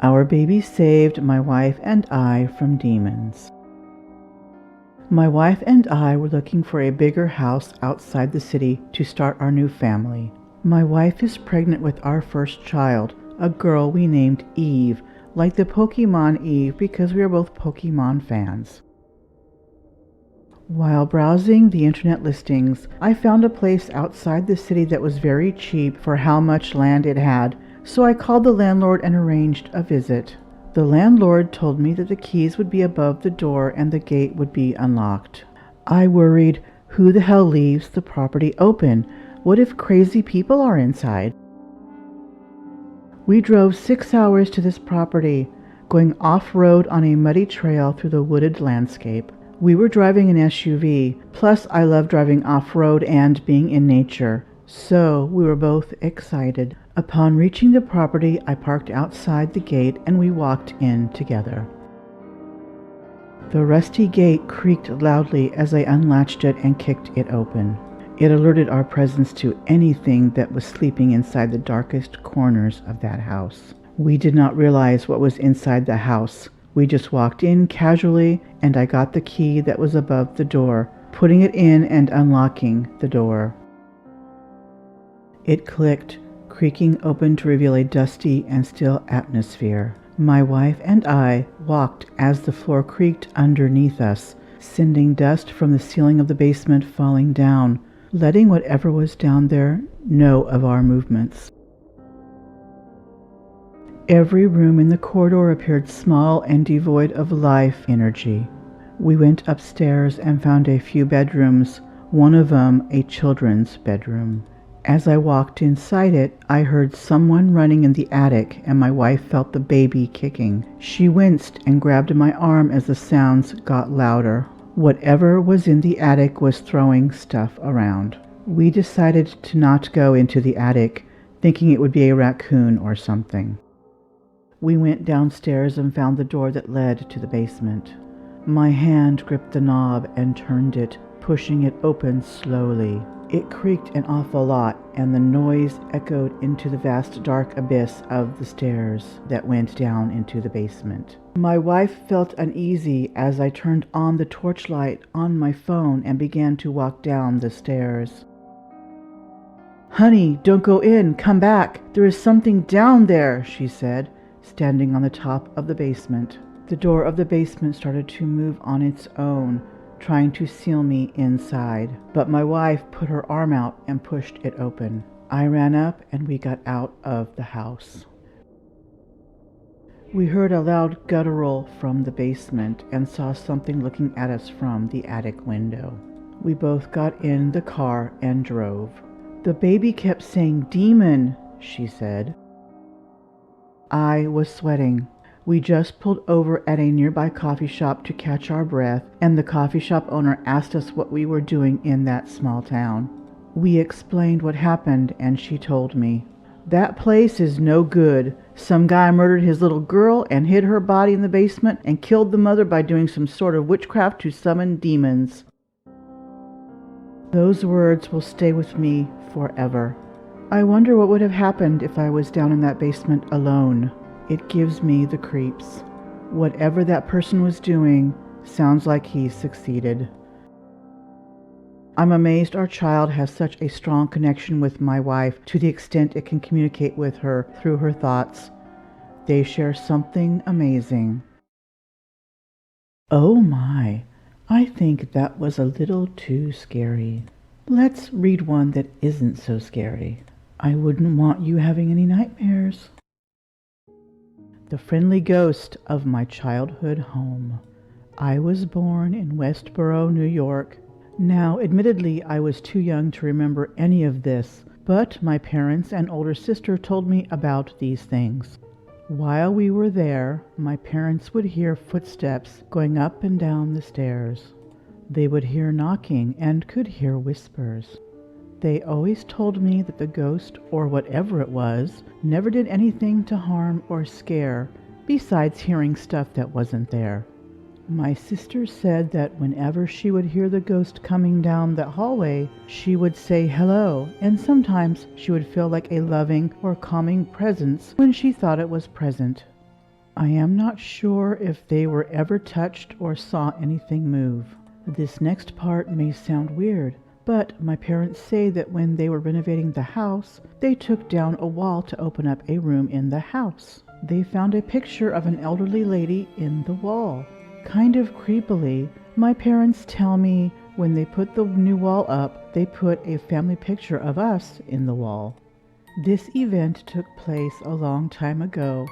Our baby saved my wife and I from demons. My wife and I were looking for a bigger house outside the city to start our new family. My wife is pregnant with our first child, a girl we named Eve, like the Pokemon Eve because we are both Pokemon fans. While browsing the internet listings, I found a place outside the city that was very cheap for how much land it had, so I called the landlord and arranged a visit. The landlord told me that the keys would be above the door and the gate would be unlocked. I worried, who the hell leaves the property open? What if crazy people are inside? We drove 6 hours to this property, going off-road on a muddy trail through the wooded landscape. We were driving an SUV, plus I love driving off-road and being in nature, so we were both excited. Upon reaching the property, I parked outside the gate and we walked in together. The rusty gate creaked loudly as I unlatched it and kicked it open. It alerted our presence to anything that was sleeping inside the darkest corners of that house. We did not realize what was inside the house. We just walked in casually, and I got the key that was above the door, putting it in and unlocking the door. It clicked, creaking open to reveal a dusty and still atmosphere. My wife and I walked as the floor creaked underneath us, sending dust from the ceiling of the basement falling down, letting whatever was down there know of our movements. Every room in the corridor appeared small and devoid of life energy. We went upstairs and found a few bedrooms, one of them a children's bedroom. As I walked inside it, I heard someone running in the attic, and my wife felt the baby kicking. She winced and grabbed my arm as the sounds got louder. Whatever was in the attic was throwing stuff around. We decided to not go into the attic, thinking it would be a raccoon or something. We went downstairs and found the door that led to the basement. My hand gripped the knob and turned it, pushing it open slowly. It creaked an awful lot, and the noise echoed into the vast dark abyss of the stairs that went down into the basement. My wife felt uneasy as I turned on the torchlight on my phone and began to walk down the stairs. "Honey, don't go in, come back. There is something down there," she said, standing on the top of the basement. The door of the basement started to move on its own, trying to seal me inside, but my wife put her arm out and pushed it open. I ran up and we got out of the house. We heard a loud guttural from the basement and saw something looking at us from the attic window. We both got in the car and drove. "The baby kept saying demon," she said. I was sweating. We just pulled over at a nearby coffee shop to catch our breath, and the coffee shop owner asked us what we were doing in that small town. We explained what happened, and she told me, "That place is no good. Some guy murdered his little girl and hid her body in the basement and killed the mother by doing some sort of witchcraft to summon demons." Those words will stay with me forever. I wonder what would have happened if I was down in that basement alone. It gives me the creeps. Whatever that person was doing sounds like he succeeded. I'm amazed our child has such a strong connection with my wife to the extent it can communicate with her through her thoughts. They share something amazing. Oh my, I think that was a little too scary. Let's read one that isn't so scary. I wouldn't want you having any nightmares. The friendly ghost of my childhood home. I was born in Westboro, New York. Now, admittedly, I was too young to remember any of this, but my parents and older sister told me about these things. While we were there, my parents would hear footsteps going up and down the stairs. They would hear knocking and could hear whispers. They always told me that the ghost, or whatever it was, never did anything to harm or scare, besides hearing stuff that wasn't there. My sister said that whenever she would hear the ghost coming down the hallway, she would say hello, and sometimes she would feel like a loving or calming presence when she thought it was present. I am not sure if they were ever touched or saw anything move. This next part may sound weird, but my parents say that when they were renovating the house, they took down a wall to open up a room in the house. They found a picture of an elderly lady in the wall. Kind of creepily, my parents tell me when they put the new wall up, they put a family picture of us in the wall. This event took place a long time ago.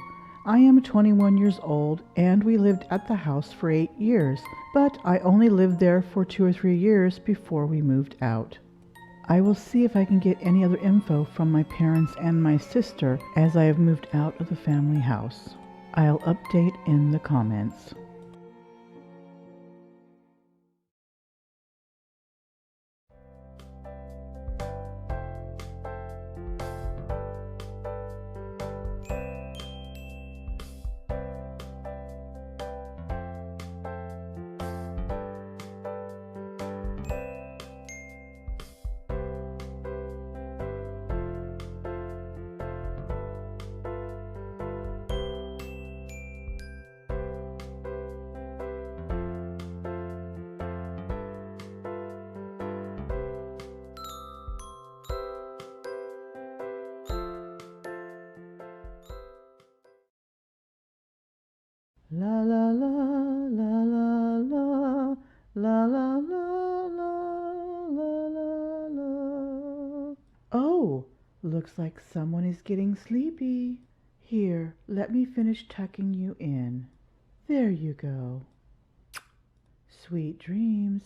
I am 21 years old and we lived at the house for 8 years, but I only lived there for 2 or 3 years before we moved out. I will see if I can get any other info from my parents and my sister as I have moved out of the family house. I'll update in the comments. La la la la la la la la la la la la. Oh, looks like someone is getting sleepy. Here, let me finish tucking you in. There you go. Sweet dreams.